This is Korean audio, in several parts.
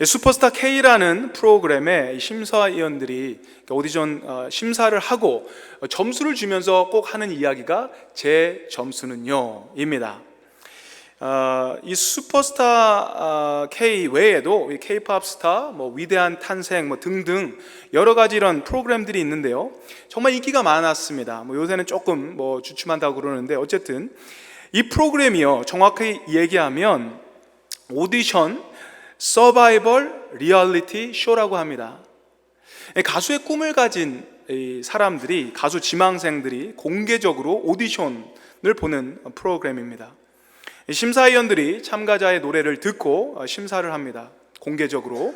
슈퍼스타 K라는 프로그램의 심사위원들이 오디션 심사를 하고 점수를 주면서 꼭 하는 이야기가 제 점수는요 입니다. 이 슈퍼스타 K 외에도 K-팝 스타, 위대한 탄생 등등 여러 가지 이런 프로그램들이 있는데요, 정말 인기가 많았습니다. 요새는 조금 주춤한다고 그러는데, 어쨌든 이 프로그램이요, 정확히 얘기하면 오디션 서바이벌 리얼리티 쇼라고 합니다. 가수의 꿈을 가진 사람들이, 가수 지망생들이 공개적으로 오디션을 보는 프로그램입니다. 심사위원들이 참가자의 노래를 듣고 심사를 합니다. 공개적으로.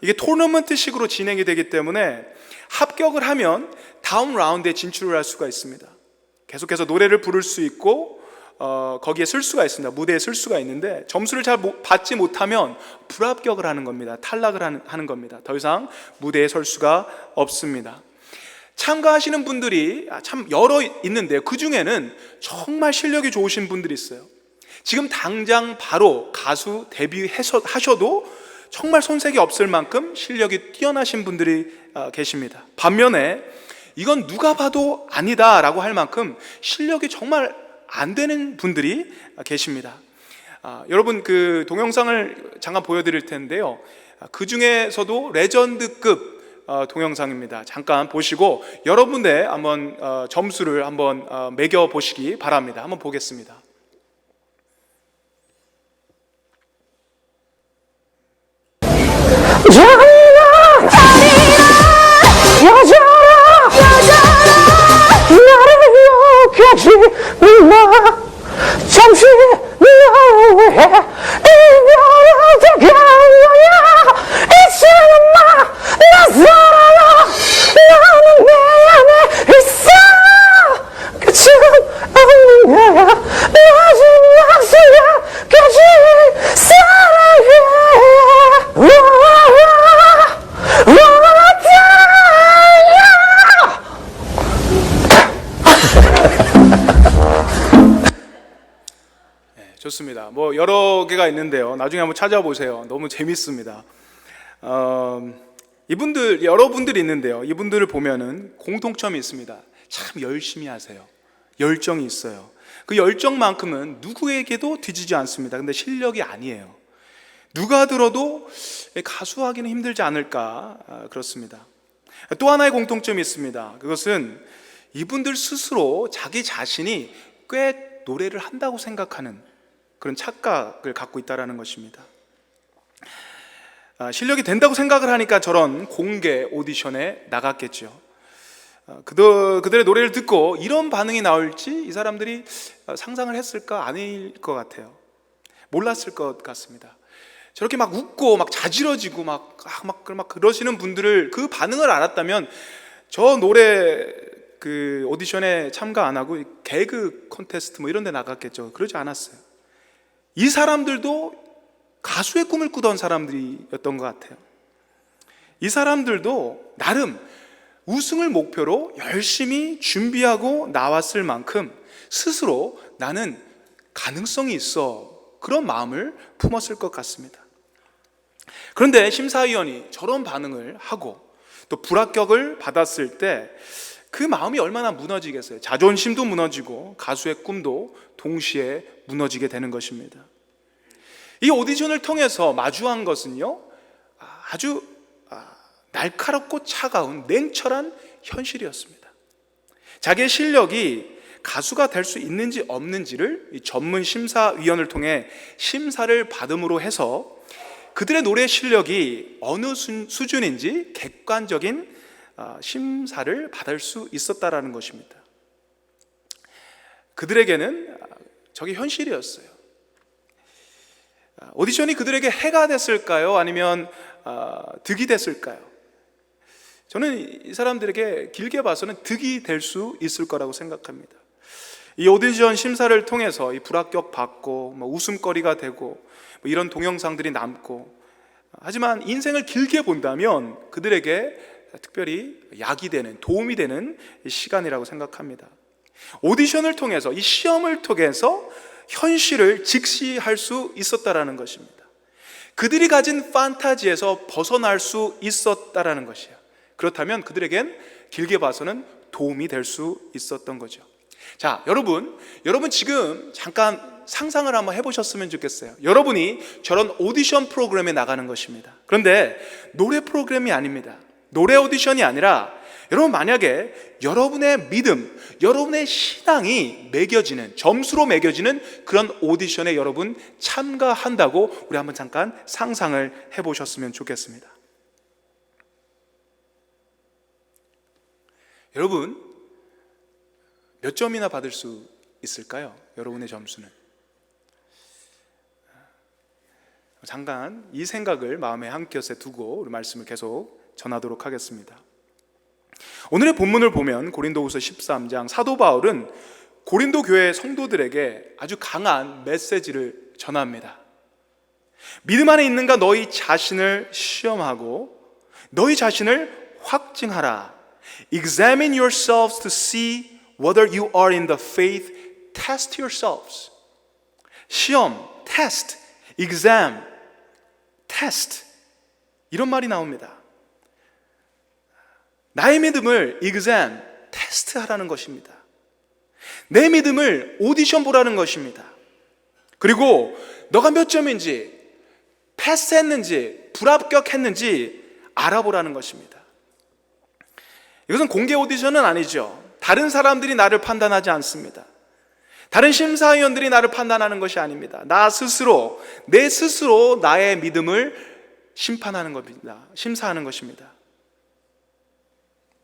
이게 토너먼트식으로 진행이 되기 때문에 합격을 하면 다음 라운드에 진출을 할 수가 있습니다. 계속해서 노래를 부를 수 있고 거기에 쓸 수가 있습니다. 무대에 쓸 수가 있는데, 점수를 잘 받지 못하면 불합격을 하는 겁니다. 탈락을 하는 겁니다. 더 이상 무대에 설 수가 없습니다. 참가하시는 분들이 참 여러 있는데, 그 중에는 정말 실력이 좋으신 분들이 있어요. 지금 당장 바로 가수 데뷔하셔도 정말 손색이 없을 만큼 실력이 뛰어나신 분들이 계십니다. 반면에 이건 누가 봐도 아니다 라고 할 만큼 실력이 정말 안 되는 분들이 계십니다. 여러분, 그 동영상을 잠깐 보여드릴 텐데요, 그 중에서도 레전드급 동영상입니다. 잠깐 보시고 여러분의 한번 점수를 한번 매겨 보시기 바랍니다. 한번 보겠습니다. 잠시 너의 이별을 가려야 이제는 나 살아라. 나는 내 안에 있어. 끝은 없는 거야. 마지막 순간까지 사랑해. 좋습니다. 여러 개가 있는데요, 나중에 한번 찾아보세요. 너무 재밌습니다. 여러분들이 있는데요, 이분들을 보면은 공통점이 있습니다. 참 열심히 하세요. 열정이 있어요. 그 열정만큼은 누구에게도 뒤지지 않습니다. 근데 실력이 아니에요. 누가 들어도 가수하기는 힘들지 않을까, 그렇습니다. 또 하나의 공통점이 있습니다. 그것은 이분들 스스로 자기 자신이 꽤 노래를 한다고 생각하는 그런 착각을 갖고 있다는 것입니다. 실력이 된다고 생각을 하니까 저런 공개 오디션에 나갔겠죠. 그들의 노래를 듣고 이런 반응이 나올지 이 사람들이 상상을 했을까? 아닐 것 같아요. 몰랐을 것 같습니다. 저렇게 막 웃고 막 자지러지고 막 그러시는 분들을, 그 반응을 알았다면 저 노래 그 오디션에 참가 안 하고 개그 콘테스트 이런 데 나갔겠죠. 그러지 않았어요. 이 사람들도 가수의 꿈을 꾸던 사람들이었던 것 같아요. 이 사람들도 나름 우승을 목표로 열심히 준비하고 나왔을 만큼 스스로 나는 가능성이 있어, 그런 마음을 품었을 것 같습니다. 그런데 심사위원이 저런 반응을 하고 또 불합격을 받았을 때 그 마음이 얼마나 무너지겠어요. 자존심도 무너지고 가수의 꿈도 동시에 무너지게 되는 것입니다. 이 오디션을 통해서 마주한 것은요, 아주 날카롭고 차가운 냉철한 현실이었습니다. 자기의 실력이 가수가 될 수 있는지 없는지를 전문 심사위원을 통해 심사를 받음으로 해서 그들의 노래 실력이 어느 수준인지 객관적인 심사를 받을 수 있었다라는 것입니다. 그들에게는 저게 현실이었어요. 오디션이 그들에게 해가 됐을까요? 아니면 득이 됐을까요? 저는 이 사람들에게 길게 봐서는 득이 될 수 있을 거라고 생각합니다. 이 오디션 심사를 통해서 이 불합격 받고 웃음거리가 되고 이런 동영상들이 남고, 하지만 인생을 길게 본다면 그들에게 특별히 약이 되는, 도움이 되는 시간이라고 생각합니다. 오디션을 통해서, 이 시험을 통해서 현실을 직시할 수 있었다라는 것입니다. 그들이 가진 판타지에서 벗어날 수 있었다라는 것이에요. 그렇다면 그들에겐 길게 봐서는 도움이 될 수 있었던 거죠. 자, 여러분 지금 잠깐 상상을 한번 해보셨으면 좋겠어요. 여러분이 저런 오디션 프로그램에 나가는 것입니다. 그런데 노래 프로그램이 아닙니다. 노래 오디션이 아니라 여러분, 만약에 여러분의 믿음, 여러분의 신앙이 매겨지는, 점수로 매겨지는 그런 오디션에 여러분 참가한다고 우리 한번 잠깐 상상을 해보셨으면 좋겠습니다. 여러분, 몇 점이나 받을 수 있을까요? 여러분의 점수는. 잠깐 이 생각을 마음에 한켠에 두고 우리 말씀을 계속 전하도록 하겠습니다. 오늘의 본문을 보면 고린도후서 13장, 사도 바울은 고린도 교회 성도들에게 아주 강한 메시지를 전합니다. 믿음 안에 있는가 너희 자신을 시험하고 너희 자신을 확증하라. Examine yourselves to see whether you are in the faith. Test yourselves. 시험, test, exam, test, 이런 말이 나옵니다. 나의 믿음을 exam, 테스트하라는 것입니다. 내 믿음을 오디션 보라는 것입니다. 그리고 너가 몇 점인지, 패스했는지, 불합격했는지 알아보라는 것입니다. 이것은 공개 오디션은 아니죠. 다른 사람들이 나를 판단하지 않습니다. 다른 심사위원들이 나를 판단하는 것이 아닙니다. 나 스스로, 내 스스로 나의 믿음을 심판하는 겁니다. 심사하는 것입니다.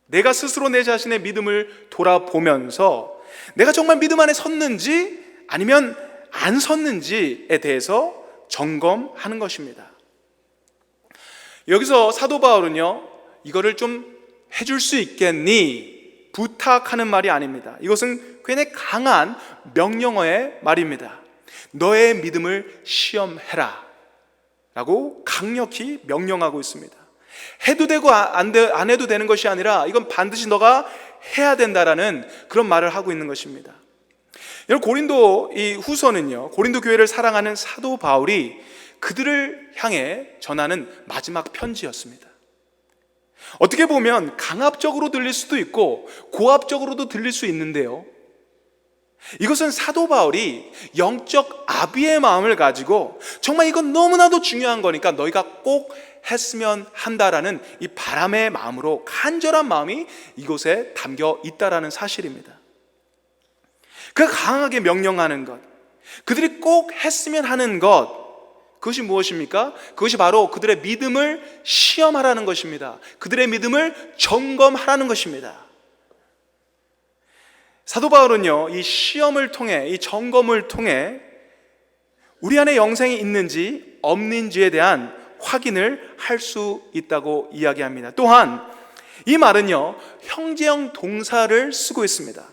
내가 스스로 내 자신의 믿음을 돌아보면서 내가 정말 믿음 안에 섰는지 아니면 안 섰는지에 대해서 점검하는 것입니다. 여기서 사도 바울은요, 이거를 좀 해줄 수 있겠니? 부탁하는 말이 아닙니다. 이것은 굉장히 강한 명령어의 말입니다. 너의 믿음을 시험해라 라고 강력히 명령하고 있습니다. 해도 되고 안 해도 되는 것이 아니라 이건 반드시 너가 해야 된다라는 그런 말을 하고 있는 것입니다. 여러분, 고린도 이 후서는요, 고린도 교회를 사랑하는 사도 바울이 그들을 향해 전하는 마지막 편지였습니다. 어떻게 보면 강압적으로 들릴 수도 있고 고압적으로도 들릴 수 있는데요, 이것은 사도 바울이 영적 아비의 마음을 가지고 정말 이건 너무나도 중요한 거니까 너희가 꼭 했으면 한다라는 이 바람의 마음으로, 간절한 마음이 이곳에 담겨 있다라는 사실입니다. 그 강하게 명령하는 것, 그들이 꼭 했으면 하는 것, 그것이 무엇입니까? 그것이 바로 그들의 믿음을 시험하라는 것입니다. 그들의 믿음을 점검하라는 것입니다. 사도 바울은요, 이 시험을 통해, 이 점검을 통해 우리 안에 영생이 있는지 없는지에 대한 확인을 할 수 있다고 이야기합니다. 또한 이 말은요, 형제형 동사를 쓰고 있습니다.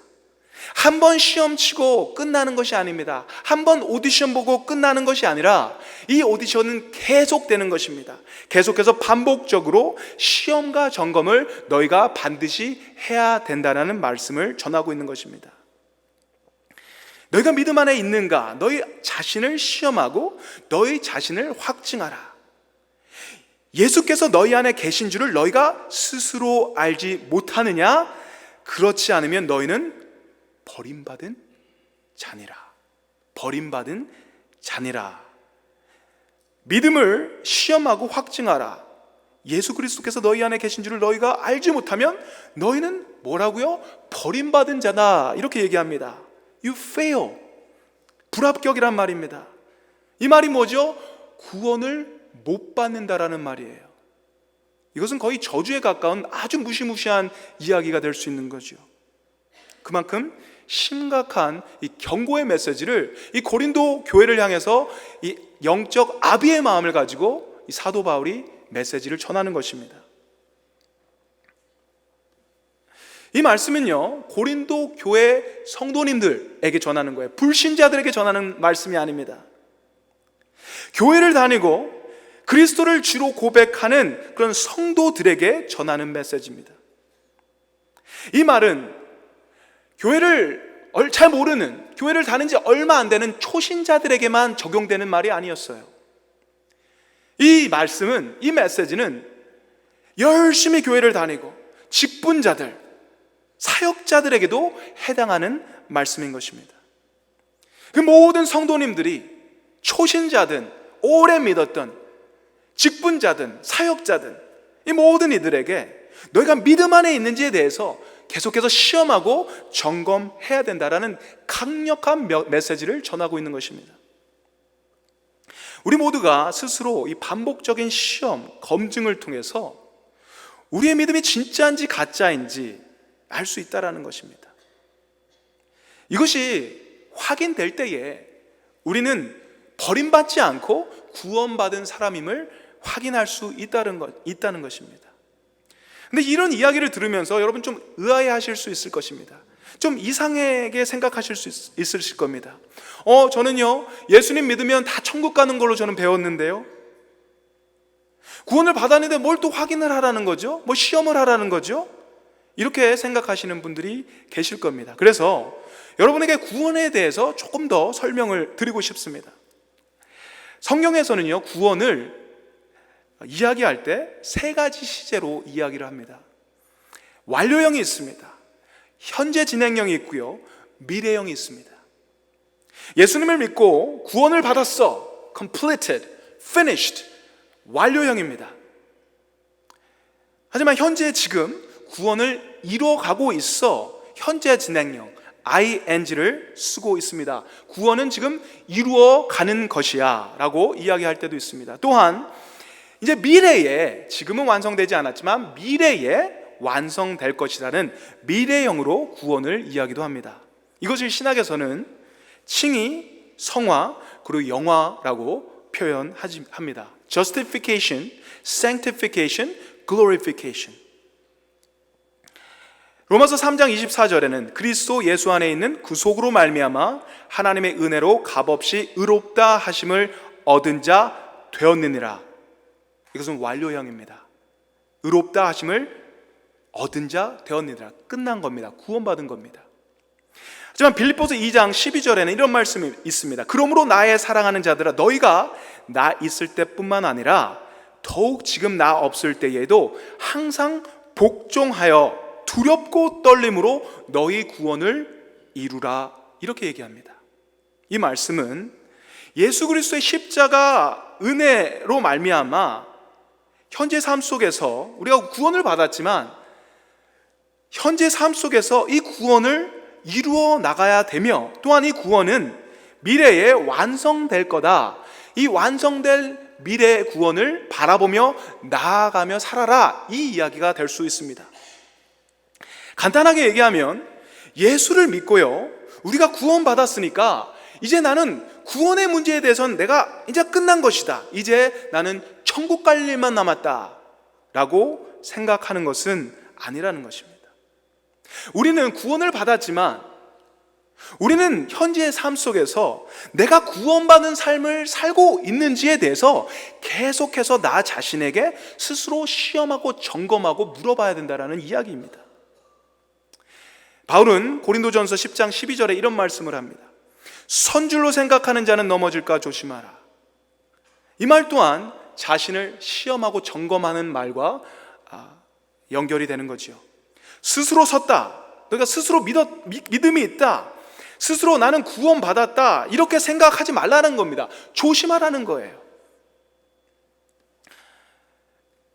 한 번 시험 치고 끝나는 것이 아닙니다. 한 번 오디션 보고 끝나는 것이 아니라 이 오디션은 계속되는 것입니다. 계속해서 반복적으로 시험과 점검을 너희가 반드시 해야 된다는 말씀을 전하고 있는 것입니다. 너희가 믿음 안에 있는가? 너희 자신을 시험하고 너희 자신을 확증하라. 예수께서 너희 안에 계신 줄을 너희가 스스로 알지 못하느냐? 그렇지 않으면 너희는 버림받은 자니라. 버림받은 자니라. 믿음을 시험하고 확증하라. 예수 그리스도께서 너희 안에 계신 줄을 너희가 알지 못하면 너희는 뭐라고요? 버림받은 자다. 이렇게 얘기합니다. You fail. 불합격이란 말입니다. 이 말이 뭐죠? 구원을 못 받는다라는 말이에요. 이것은 거의 저주에 가까운 아주 무시무시한 이야기가 될 수 있는 거죠. 그만큼 심각한 이 경고의 메시지를 이 고린도 교회를 향해서 이 영적 아비의 마음을 가지고 이 사도 바울이 메시지를 전하는 것입니다. 이 말씀은요, 고린도 교회 성도님들에게 전하는 거예요. 불신자들에게 전하는 말씀이 아닙니다. 교회를 다니고 그리스도를 주로 고백하는 그런 성도들에게 전하는 메시지입니다. 이 말은 교회를 잘 모르는, 교회를 다닌 지 얼마 안 되는 초신자들에게만 적용되는 말이 아니었어요. 이 말씀은, 이 메시지는 열심히 교회를 다니고 직분자들, 사역자들에게도 해당하는 말씀인 것입니다. 그 모든 성도님들이 초신자든 오래 믿었던 직분자든 사역자든 이 모든 이들에게 너희가 믿음 안에 있는지에 대해서 계속해서 시험하고 점검해야 된다라는 강력한 메시지를 전하고 있는 것입니다. 우리 모두가 스스로 이 반복적인 시험, 검증을 통해서 우리의 믿음이 진짜인지 가짜인지 알 수 있다는 것입니다. 이것이 확인될 때에 우리는 버림받지 않고 구원받은 사람임을 확인할 수 있다는 것입니다. 근데 이런 이야기를 들으면서 여러분 좀 의아해하실 수 있을 것입니다. 좀 이상하게 생각하실 수 있으실 겁니다. 저는요 예수님 믿으면 다 천국 가는 걸로 저는 배웠는데요, 구원을 받았는데 뭘 또 확인을 하라는 거죠? 뭐 시험을 하라는 거죠? 이렇게 생각하시는 분들이 계실 겁니다. 그래서 여러분에게 구원에 대해서 조금 더 설명을 드리고 싶습니다. 성경에서는요 구원을 이야기할 때 세 가지 시제로 이야기를 합니다. 완료형이 있습니다. 현재 진행형이 있고요, 미래형이 있습니다. 예수님을 믿고 구원을 받았어, completed, finished, 완료형입니다. 하지만 현재 지금 구원을 이루어가고 있어, 현재 진행형 ing를 쓰고 있습니다. 구원은 지금 이루어가는 것이야 라고 이야기할 때도 있습니다. 또한 이제 미래에, 지금은 완성되지 않았지만 미래에 완성될 것이라는 미래형으로 구원을 이야기도 합니다. 이것을 신학에서는 칭의, 성화, 그리고 영화라고 표현합니다. Justification, Sanctification, Glorification. 로마서 3장 24절에는 그리스도 예수 안에 있는 구속으로 말미암아 하나님의 은혜로 값없이 의롭다 하심을 얻은 자 되었느니라. 이것은 완료형입니다. 의롭다 하심을 얻은 자 되었느니라. 끝난 겁니다. 구원받은 겁니다. 하지만 빌립보서 2장 12절에는 이런 말씀이 있습니다. 그러므로 나의 사랑하는 자들아, 너희가 나 있을 때뿐만 아니라 더욱 지금 나 없을 때에도 항상 복종하여 두렵고 떨림으로 너희 구원을 이루라, 이렇게 얘기합니다. 이 말씀은 예수 그리스도의 십자가 은혜로 말미암아 현재 삶 속에서 우리가 구원을 받았지만 현재 삶 속에서 이 구원을 이루어 나가야 되며, 또한 이 구원은 미래에 완성될 거다, 이 완성될 미래의 구원을 바라보며 나아가며 살아라, 이 이야기가 될 수 있습니다. 간단하게 얘기하면 예수를 믿고요, 우리가 구원받았으니까 이제 나는 구원의 문제에 대해서는 내가 이제 끝난 것이다, 이제 나는 천국 갈 일만 남았다 라고 생각하는 것은 아니라는 것입니다. 우리는 구원을 받았지만 우리는 현재의 삶 속에서 내가 구원받은 삶을 살고 있는지에 대해서 계속해서 나 자신에게 스스로 시험하고 점검하고 물어봐야 된다는 이야기입니다. 바울은 고린도전서 10장 12절에 이런 말씀을 합니다. 선줄로 생각하는 자는 넘어질까 조심하라. 이 말 또한 자신을 시험하고 점검하는 말과 연결이 되는 거지요. 스스로 섰다, 너희가 스스로 믿음이 있다, 스스로 나는 구원받았다, 이렇게 생각하지 말라는 겁니다. 조심하라는 거예요.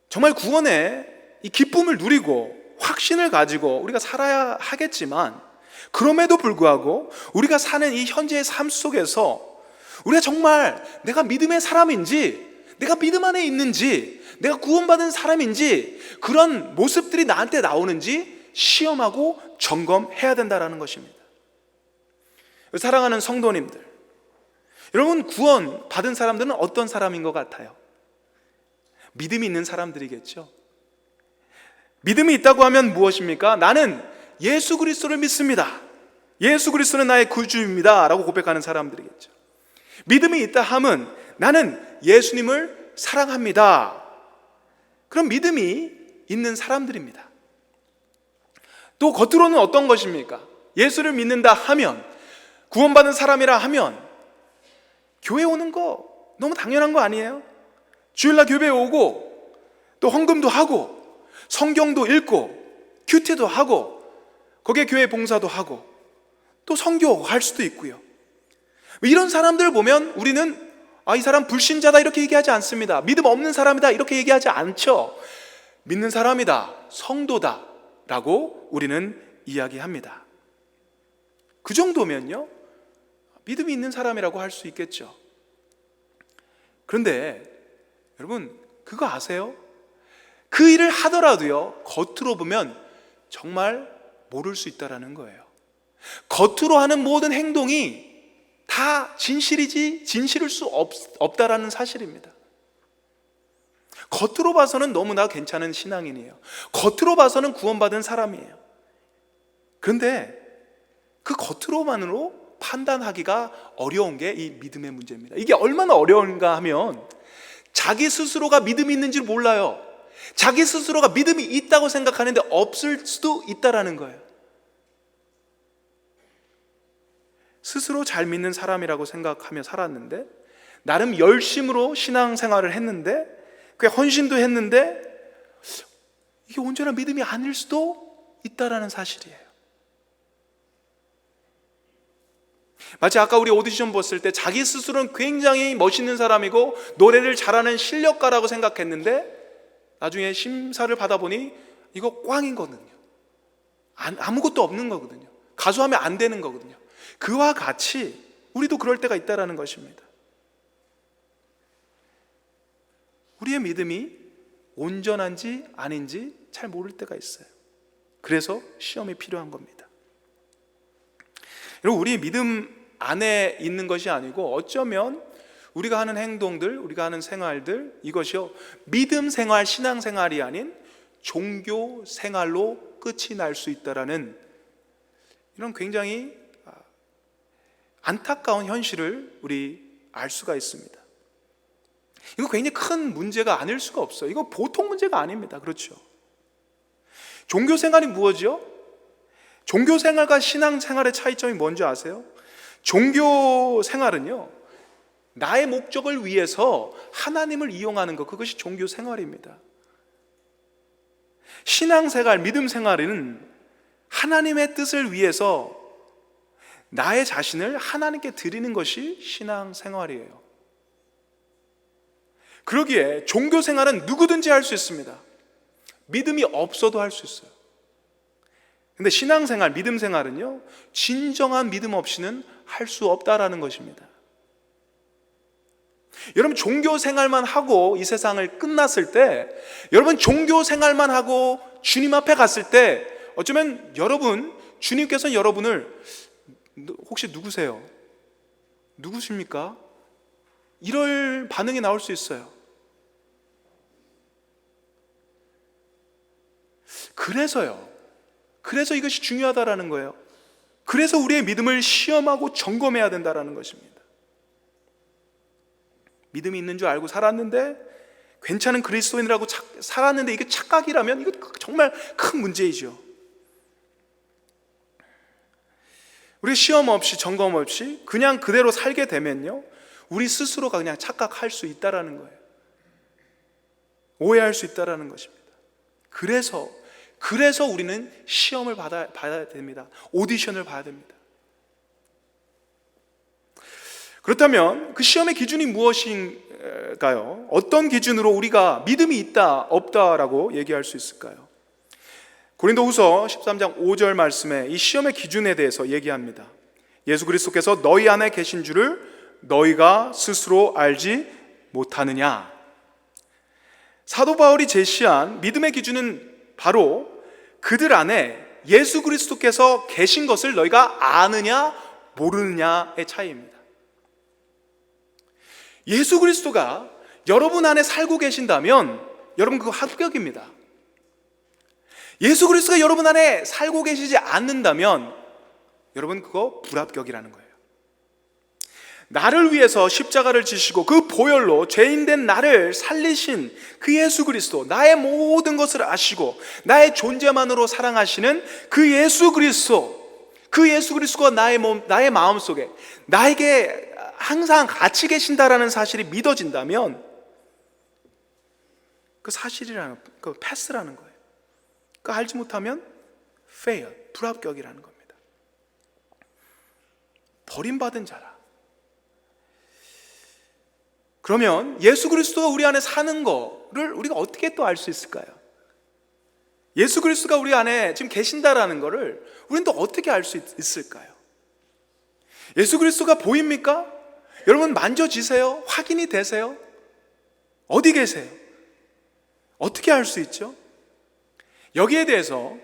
정말 구원의 이 기쁨을 누리고 확신을 가지고 우리가 살아야 하겠지만, 그럼에도 불구하고 우리가 사는 이 현재의 삶 속에서 우리가 정말 내가 믿음의 사람인지, 내가 믿음 안에 있는지, 내가 구원받은 사람인지, 그런 모습들이 나한테 나오는지 시험하고 점검해야 된다는 것입니다. 사랑하는 성도님들, 여러분 구원 받은 사람들은 어떤 사람인 것 같아요? 믿음이 있는 사람들이겠죠. 믿음이 있다고 하면 무엇입니까? 나는 예수 그리스도를 믿습니다, 예수 그리스도는 나의 구주입니다 라고 고백하는 사람들이겠죠. 믿음이 있다 함은 나는 예수님을 사랑합니다, 그런 믿음이 있는 사람들입니다. 또 겉으로는 어떤 것입니까? 예수를 믿는다 하면, 구원받은 사람이라 하면 교회 오는 거 너무 당연한 거 아니에요? 주일날 교회에 오고 또 헌금도 하고 성경도 읽고 큐티도 하고 거기에 교회 봉사도 하고 또 선교할 수도 있고요. 이런 사람들 보면 우리는 이 사람 불신자다 이렇게 얘기하지 않습니다. 믿음 없는 사람이다 이렇게 얘기하지 않죠. 믿는 사람이다, 성도다 라고 우리는 이야기합니다. 그 정도면요 믿음이 있는 사람이라고 할 수 있겠죠. 그런데 여러분 그거 아세요? 그 일을 하더라도요 겉으로 보면 정말 모를 수 있다는 거예요. 겉으로 하는 모든 행동이 다 진실일 수 없다라는 사실입니다. 겉으로 봐서는 너무나 괜찮은 신앙인이에요. 겉으로 봐서는 구원받은 사람이에요. 그런데 그 겉으로만으로 판단하기가 어려운 게 이 믿음의 문제입니다. 이게 얼마나 어려운가 하면 자기 스스로가 믿음이 있는지 몰라요. 자기 스스로가 믿음이 있다고 생각하는데 없을 수도 있다라는 거예요. 스스로 잘 믿는 사람이라고 생각하며 살았는데 나름 열심으로 신앙생활을 했는데 꽤 헌신도 했는데 이게 온전한 믿음이 아닐 수도 있다라는 사실이에요. 마치 아까 우리 오디션 봤을 때 자기 스스로는 굉장히 멋있는 사람이고 노래를 잘하는 실력가라고 생각했는데 나중에 심사를 받아보니 이거 꽝인 거거든요. 아무것도 없는 거거든요. 가수하면 안 되는 거거든요. 그와 같이 우리도 그럴 때가 있다라는 것입니다. 우리의 믿음이 온전한지 아닌지 잘 모를 때가 있어요. 그래서 시험이 필요한 겁니다. 여러분, 우리의 믿음 안에 있는 것이 아니고 어쩌면 우리가 하는 행동들, 우리가 하는 생활들 이것이요 믿음 생활, 신앙 생활이 아닌 종교 생활로 끝이 날 수 있다라는 이런 굉장히 안타까운 현실을 우리 알 수가 있습니다. 이거 굉장히 큰 문제가 아닐 수가 없어요. 이거 보통 문제가 아닙니다. 그렇죠? 종교 생활이 무엇이요? 종교 생활과 신앙 생활의 차이점이 뭔지 아세요? 종교 생활은요 나의 목적을 위해서 하나님을 이용하는 것, 그것이 종교 생활입니다. 신앙 생활, 믿음 생활은 하나님의 뜻을 위해서 나의 자신을 하나님께 드리는 것이 신앙 생활이에요. 그러기에 종교 생활은 누구든지 할 수 있습니다. 믿음이 없어도 할 수 있어요. 근데 신앙 생활, 믿음 생활은요 진정한 믿음 없이는 할 수 없다라는 것입니다. 여러분, 종교 생활만 하고 이 세상을 끝났을 때, 여러분 종교 생활만 하고 주님 앞에 갔을 때 어쩌면 주님께서는 여러분을 혹시 누구세요? 누구십니까? 이럴 반응이 나올 수 있어요. 그래서 이것이 중요하다라는 거예요. 그래서 우리의 믿음을 시험하고 점검해야 된다라는 것입니다. 믿음이 있는 줄 알고 살았는데, 괜찮은 그리스도인이라고 살았는데 이게 착각이라면 이거 정말 큰 문제이죠. 우리 시험 없이 점검 없이 그냥 그대로 살게 되면요 우리 스스로가 그냥 착각할 수 있다라는 거예요. 오해할 수 있다라는 것입니다. 그래서 우리는 시험을 봐야 됩니다. 오디션을 봐야 됩니다. 그렇다면 그 시험의 기준이 무엇인가요? 어떤 기준으로 우리가 믿음이 있다 없다라고 얘기할 수 있을까요? 고린도후서 13장 5절 말씀에 이 시험의 기준에 대해서 얘기합니다. 예수 그리스도께서 너희 안에 계신 줄을 너희가 스스로 알지 못하느냐. 사도 바울이 제시한 믿음의 기준은 바로 그들 안에 예수 그리스도께서 계신 것을 너희가 아느냐 모르느냐의 차이입니다. 예수 그리스도가 여러분 안에 살고 계신다면 여러분 그거 합격입니다. 예수 그리스도가 여러분 안에 살고 계시지 않는다면 여러분 그거 불합격이라는 거예요. 나를 위해서 십자가를 지시고 그 보혈로 죄인된 나를 살리신 그 예수 그리스도, 나의 모든 것을 아시고 나의 존재만으로 사랑하시는 그 예수 그리스도가 나의 마음속에 나에게 항상 같이 계신다라는 사실이 믿어진다면 그 사실이라는, 그 패스라는 거예요. 그 알지 못하면 fail, 불합격이라는 겁니다. 버림받은 자라. 그러면 예수 그리스도가 우리 안에 사는 거를 우리가 어떻게 또 알 수 있을까요? 예수 그리스도가 우리 안에 지금 계신다라는 거를 우리는 또 어떻게 알 수 있을까요? 예수 그리스도가 보입니까? 여러분 만져지세요? 확인이 되세요? 어디 계세요? 어떻게 알 수 있죠? 여기에 대해서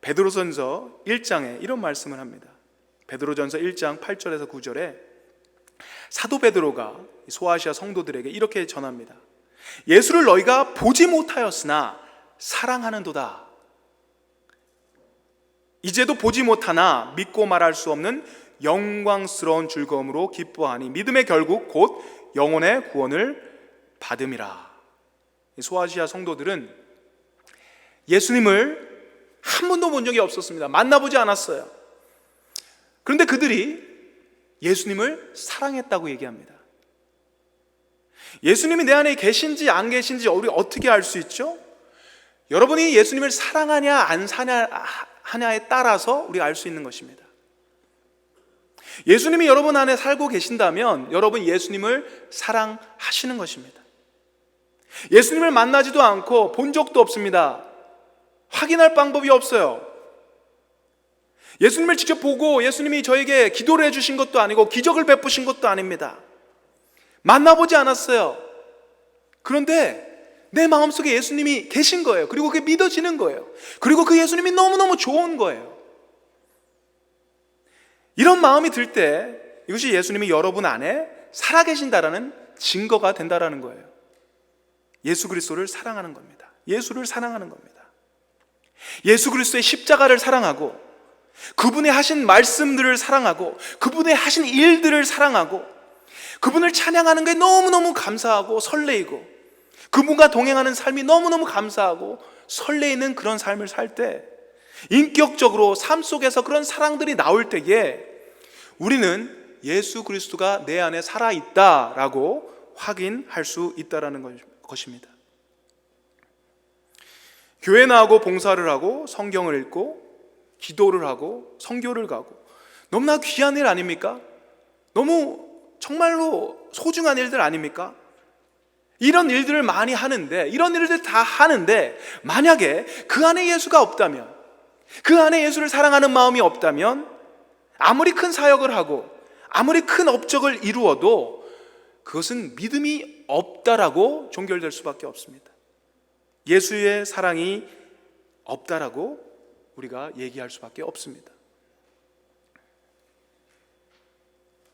베드로전서 1장에 이런 말씀을 합니다. 베드로전서 1장 8절에서 9절에 사도 베드로가 소아시아 성도들에게 이렇게 전합니다. 예수를 너희가 보지 못하였으나 사랑하는도다. 이제도 보지 못하나 믿고 말할 수 없는 영광스러운 즐거움으로 기뻐하니 믿음의 결국 곧 영혼의 구원을 받음이라. 소아시아 성도들은 예수님을 한 번도 본 적이 없었습니다. 만나보지 않았어요. 그런데 그들이 예수님을 사랑했다고 얘기합니다. 예수님이 내 안에 계신지 안 계신지 우리가 어떻게 알 수 있죠? 여러분이 예수님을 사랑하냐 안 하냐에 따라서 우리가 알 수 있는 것입니다. 예수님이 여러분 안에 살고 계신다면 여러분 예수님을 사랑하시는 것입니다. 예수님을 만나지도 않고 본 적도 없습니다. 확인할 방법이 없어요. 예수님을 직접 보고 예수님이 저에게 기도를 해주신 것도 아니고 기적을 베푸신 것도 아닙니다. 만나보지 않았어요. 그런데 내 마음속에 예수님이 계신 거예요. 그리고 그게 믿어지는 거예요. 그리고 그 예수님이 너무너무 좋은 거예요. 이런 마음이 들 때 이것이 예수님이 여러분 안에 살아계신다라는 증거가 된다라는 거예요. 예수 그리스도를 사랑하는 겁니다. 예수를 사랑하는 겁니다. 예수 그리스도의 십자가를 사랑하고 그분의 하신 말씀들을 사랑하고 그분의 하신 일들을 사랑하고 그분을 찬양하는 게 너무너무 감사하고 설레이고 그분과 동행하는 삶이 너무너무 감사하고 설레이는 그런 삶을 살 때 인격적으로 삶 속에서 그런 사랑들이 나올 때에 우리는 예수 그리스도가 내 안에 살아있다라고 확인할 수 있다는 것입니다. 교회 나가고 봉사를 하고 성경을 읽고 기도를 하고 선교를 가고 너무나 귀한 일 아닙니까? 너무 정말로 소중한 일들 아닙니까? 이런 일들을 많이 하는데 이런 일들 다 하는데 만약에 그 안에 예수가 없다면 그 안에 예수를 사랑하는 마음이 없다면 아무리 큰 사역을 하고 아무리 큰 업적을 이루어도 그것은 믿음이 없다라고 종결될 수밖에 없습니다. 예수의 사랑이 없다라고 우리가 얘기할 수밖에 없습니다.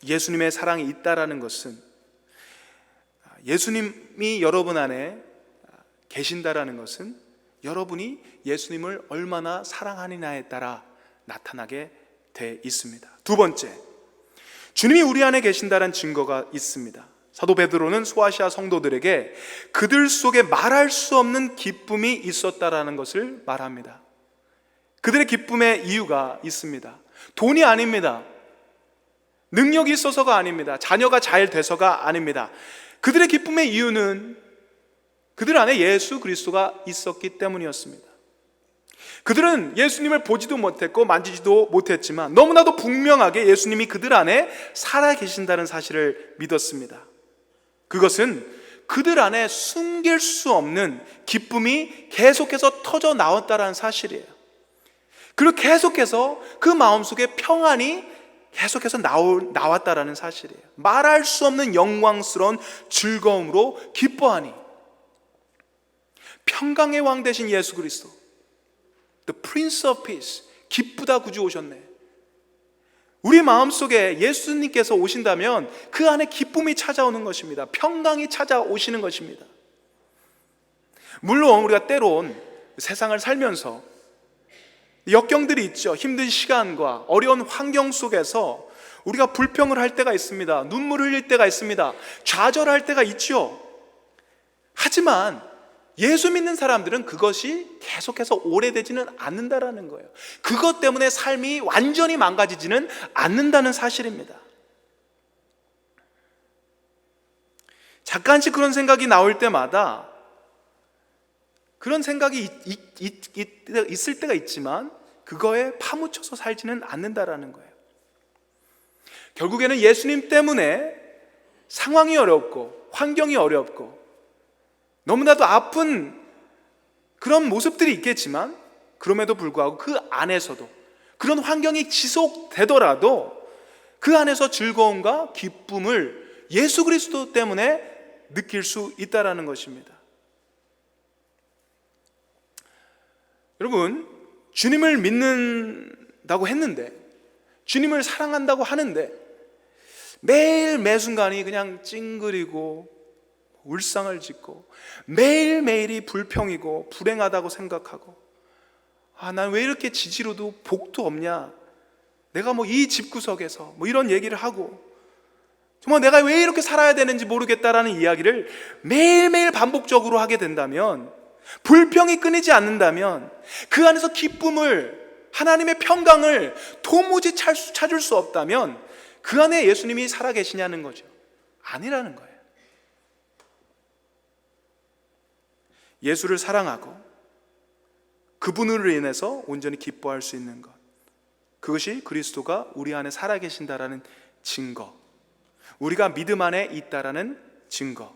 예수님의 사랑이 있다라는 것은 예수님이 여러분 안에 계신다라는 것은 여러분이 예수님을 얼마나 사랑하느냐에 따라 나타나게 돼 있습니다. 두 번째, 주님이 우리 안에 계신다는 증거가 있습니다. 사도 베드로는 소아시아 성도들에게 그들 속에 말할 수 없는 기쁨이 있었다라는 것을 말합니다. 그들의 기쁨의 이유가 있습니다. 돈이 아닙니다. 능력이 있어서가 아닙니다. 자녀가 잘 돼서가 아닙니다. 그들의 기쁨의 이유는 그들 안에 예수 그리스도가 있었기 때문이었습니다. 그들은 예수님을 보지도 못했고 만지지도 못했지만 너무나도 분명하게 예수님이 그들 안에 살아계신다는 사실을 믿었습니다. 그것은 그들 안에 숨길 수 없는 기쁨이 계속해서 터져 나왔다는 사실이에요. 그리고 계속해서 그 마음속에 평안이 계속해서 나왔다라는 사실이에요. 말할 수 없는 영광스러운 즐거움으로 기뻐하니 평강의 왕 되신 예수 그리스도, The Prince of Peace, 기쁘다 구주 오셨네. 우리 마음속에 예수님께서 오신다면 그 안에 기쁨이 찾아오는 것입니다. 평강이 찾아오시는 것입니다. 물론 우리가 때론 세상을 살면서 역경들이 있죠. 힘든 시간과 어려운 환경 속에서 우리가 불평을 할 때가 있습니다. 눈물을 흘릴 때가 있습니다. 좌절할 때가 있죠. 하지만 예수 믿는 사람들은 그것이 계속해서 오래되지는 않는다라는 거예요. 그것 때문에 삶이 완전히 망가지지는 않는다는 사실입니다. 잠깐씩 그런 생각이 나올 때마다 그런 생각이 있을 때가 있지만 그거에 파묻혀서 살지는 않는다라는 거예요. 결국에는 예수님 때문에 상황이 어렵고 환경이 어렵고 너무나도 아픈 그런 모습들이 있겠지만 그럼에도 불구하고 그 안에서도 그런 환경이 지속되더라도 그 안에서 즐거움과 기쁨을 예수 그리스도 때문에 느낄 수 있다라는 것입니다. 여러분, 주님을 믿는다고 했는데, 주님을 사랑한다고 하는데 매일 매순간이 그냥 찡그리고 울상을 짓고 매일매일이 불평이고 불행하다고 생각하고, 난 왜 이렇게 지지로도 복도 없냐, 내가 이 집구석에서 이런 얘기를 하고 정말 내가 왜 이렇게 살아야 되는지 모르겠다라는 이야기를 매일매일 반복적으로 하게 된다면, 불평이 끊이지 않는다면 그 안에서 기쁨을, 하나님의 평강을 도무지 찾을 수 없다면 그 안에 예수님이 살아계시냐는 거죠. 아니라는 거예요. 예수를 사랑하고 그분으로 인해서 온전히 기뻐할 수 있는 것, 그것이 그리스도가 우리 안에 살아계신다라는 증거, 우리가 믿음 안에 있다라는 증거,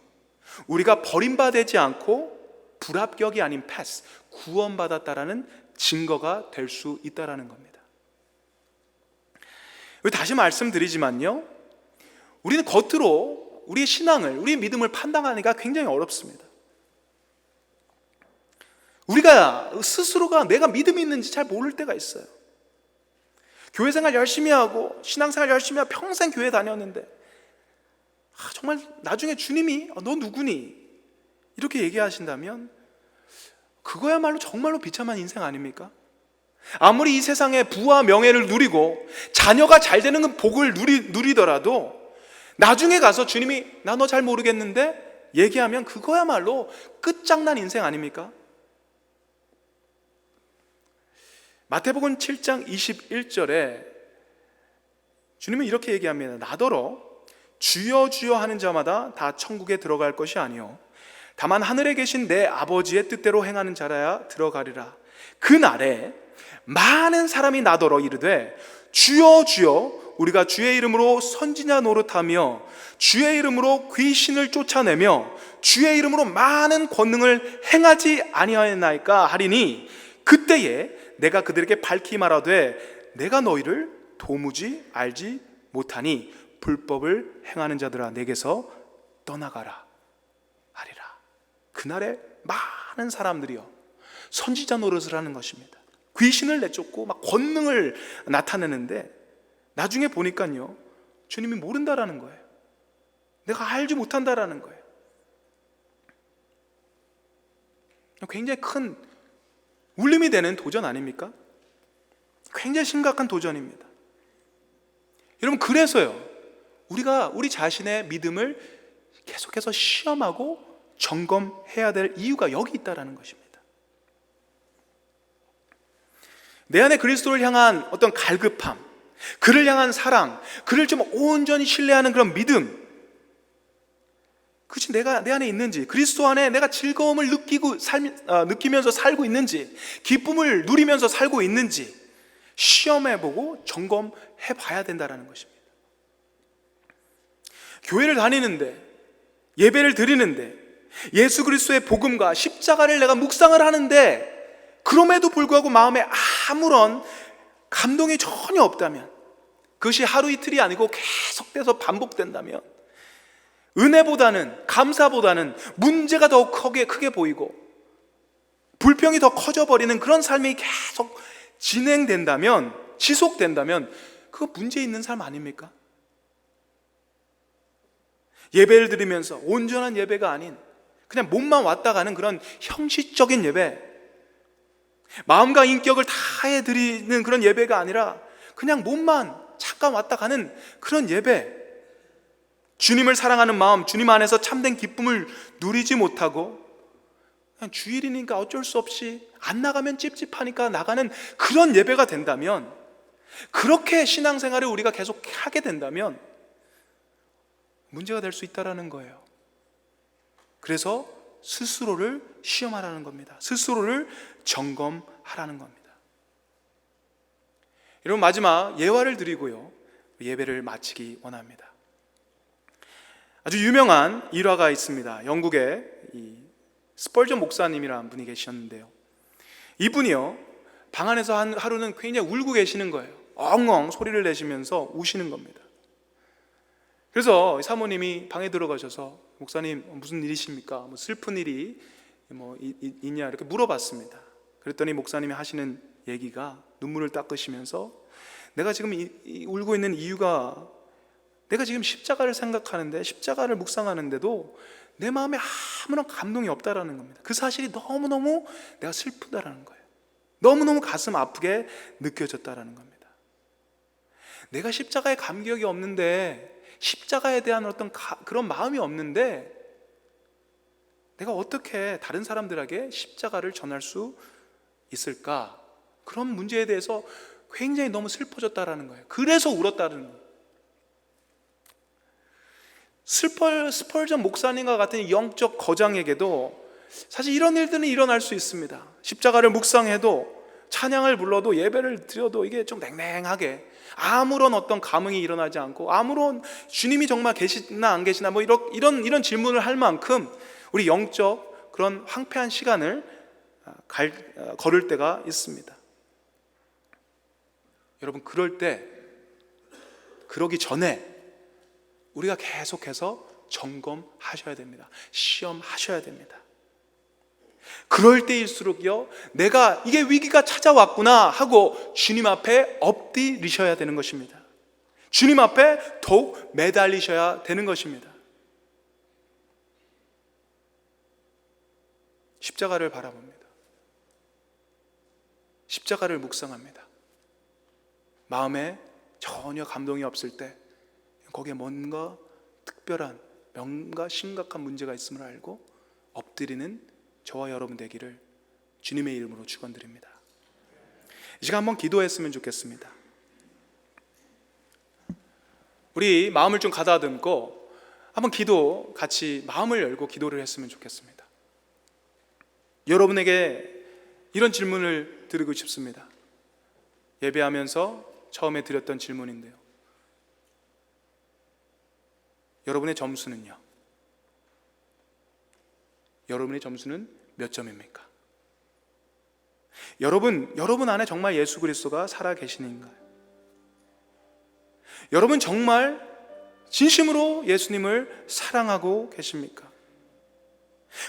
우리가 버림받지 않고 불합격이 아닌 패스, 구원받았다라는 증거가 될 수 있다라는 겁니다. 다시 말씀드리지만요, 우리는 겉으로 우리의 신앙을, 우리의 믿음을 판단하기가 굉장히 어렵습니다. 우리가 스스로가 내가 믿음이 있는지 잘 모를 때가 있어요. 교회생활 열심히 하고 신앙생활 열심히 하고 평생 교회 다녔는데 정말 나중에 주님이 너 누구니? 이렇게 얘기하신다면 그거야말로 정말로 비참한 인생 아닙니까? 아무리 이 세상에 부와 명예를 누리고 자녀가 잘 되는 그 복을 누리더라도 나중에 가서 주님이 나 너 잘 모르겠는데 얘기하면 그거야말로 끝장난 인생 아닙니까? 마태복음 7장 21절에 주님은 이렇게 얘기합니다. 나더러 주여 주여 하는 자마다 다 천국에 들어갈 것이 아니요 다만 하늘에 계신 내 아버지의 뜻대로 행하는 자라야 들어가리라. 그날에 많은 사람이 나더러 이르되 주여 주여 우리가 주의 이름으로 선지자 노릇하며 주의 이름으로 귀신을 쫓아내며 주의 이름으로 많은 권능을 행하지 아니하였나이까 하리니 그때에 내가 그들에게 밝히 말하되 내가 너희를 도무지 알지 못하니 불법을 행하는 자들아 내게서 떠나가라 하리라. 그날에 많은 사람들이요 선지자 노릇을 하는 것입니다. 귀신을 내쫓고 막 권능을 나타내는데 나중에 보니까요 주님이 모른다라는 거예요. 내가 알지 못한다라는 거예요. 굉장히 큰 울림이 되는 도전 아닙니까? 굉장히 심각한 도전입니다. 여러분, 그래서요 우리가 우리 자신의 믿음을 계속해서 시험하고 점검해야 될 이유가 여기 있다라는 것입니다. 내 안에 그리스도를 향한 어떤 갈급함, 그를 향한 사랑, 그를 좀 온전히 신뢰하는 그런 믿음, 그것이 내 안에 있는지, 그리스도 안에 내가 즐거움을 느끼면서 살고 있는지, 기쁨을 누리면서 살고 있는지 시험해보고 점검해봐야 된다는 것입니다. 교회를 다니는데, 예배를 드리는데, 예수 그리스도의 복음과 십자가를 내가 묵상을 하는데 그럼에도 불구하고 마음에 아무런 감동이 전혀 없다면, 그것이 하루 이틀이 아니고 계속돼서 반복된다면, 은혜보다는, 감사보다는 문제가 더 크게 보이고 불평이 더 커져버리는 그런 삶이 계속 진행된다면, 지속된다면 그거 문제 있는 삶 아닙니까? 예배를 드리면서 온전한 예배가 아닌 그냥 몸만 왔다 가는 그런 형식적인 예배, 마음과 인격을 다해 드리는 그런 예배가 아니라 그냥 몸만 잠깐 왔다 가는 그런 예배, 주님을 사랑하는 마음, 주님 안에서 참된 기쁨을 누리지 못하고 그냥 주일이니까 어쩔 수 없이 안 나가면 찝찝하니까 나가는 그런 예배가 된다면, 그렇게 신앙생활을 우리가 계속 하게 된다면 문제가 될 수 있다는 거예요. 그래서 스스로를 시험하라는 겁니다. 스스로를 점검하라는 겁니다. 여러분, 마지막 예화를 드리고요, 예배를 마치기 원합니다. 아주 유명한 일화가 있습니다. 영국에 이 스펄전 목사님이라는 분이 계셨는데요, 이분이요, 방 안에서 하루는 굉장히 울고 계시는 거예요. 엉엉 소리를 내시면서 우시는 겁니다. 그래서 사모님이 방에 들어가셔서 목사님, 무슨 일이십니까? 뭐 슬픈 일이 있냐 이렇게 물어봤습니다. 그랬더니 목사님이 하시는 얘기가, 눈물을 닦으시면서, 내가 지금 울고 있는 이유가, 내가 지금 십자가를 생각하는데, 십자가를 묵상하는데도 내 마음에 아무런 감동이 없다라는 겁니다. 그 사실이 너무너무 내가 슬프다라는 거예요. 너무너무 가슴 아프게 느껴졌다라는 겁니다. 내가 십자가에 감격이 없는데, 십자가에 대한 어떤 그런 마음이 없는데, 내가 어떻게 다른 사람들에게 십자가를 전할 수 있을까? 그런 문제에 대해서 굉장히 너무 슬퍼졌다라는 거예요. 그래서 울었다는 거예요. 스펄전 목사님과 같은 영적 거장에게도 사실 이런 일들은 일어날 수 있습니다. 십자가를 묵상해도, 찬양을 불러도, 예배를 드려도 이게 좀 냉랭하게, 아무런 어떤 감흥이 일어나지 않고, 아무런 주님이 정말 계시나 안 계시나 뭐 이런 질문을 할 만큼 우리 영적 그런 황폐한 시간을 걸을 때가 있습니다. 여러분, 그러기 전에 우리가 계속해서 점검하셔야 됩니다. 시험하셔야 됩니다. 그럴 때일수록요, 내가 이게 위기가 찾아왔구나 하고 주님 앞에 엎드리셔야 되는 것입니다. 주님 앞에 더욱 매달리셔야 되는 것입니다. 십자가를 바라봅니다. 십자가를 묵상합니다. 마음에 전혀 감동이 없을 때, 거기에 뭔가 특별한, 뭔가 심각한 문제가 있음을 알고 엎드리는 저와 여러분 되기를 주님의 이름으로 축원드립니다. 이 시간 한번 기도했으면 좋겠습니다. 우리 마음을 좀 가다듬고 한번 같이 마음을 열고 기도를 했으면 좋겠습니다. 여러분에게 이런 질문을 드리고 싶습니다. 예배하면서 처음에 드렸던 질문인데요, 여러분의 점수는요? 여러분의 점수는 몇 점입니까? 여러분 안에 정말 예수 그리스도가 살아 계시는가요? 여러분 정말 진심으로 예수님을 사랑하고 계십니까?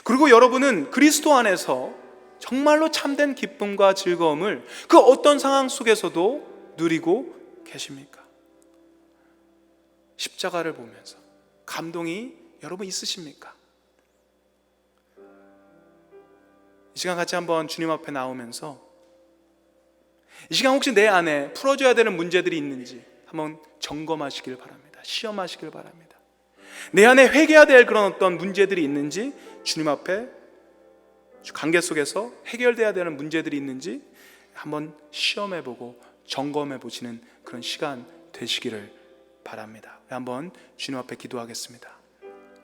그리고 여러분은 그리스도 안에서 정말로 참된 기쁨과 즐거움을 그 어떤 상황 속에서도 누리고 계십니까? 십자가를 보면서 감동이 여러분 있으십니까? 이 시간 같이 한번 주님 앞에 나오면서, 이 시간 혹시 내 안에 풀어줘야 되는 문제들이 있는지 한번 점검하시길 바랍니다. 시험하시길 바랍니다. 내 안에 회개해야 될 그런 어떤 문제들이 있는지, 주님 앞에 관계 속에서 해결돼야 되는 문제들이 있는지 한번 시험해보고 점검해 보시는 그런 시간 되시기를 바랍니다. 한번 주님 앞에 기도하겠습니다.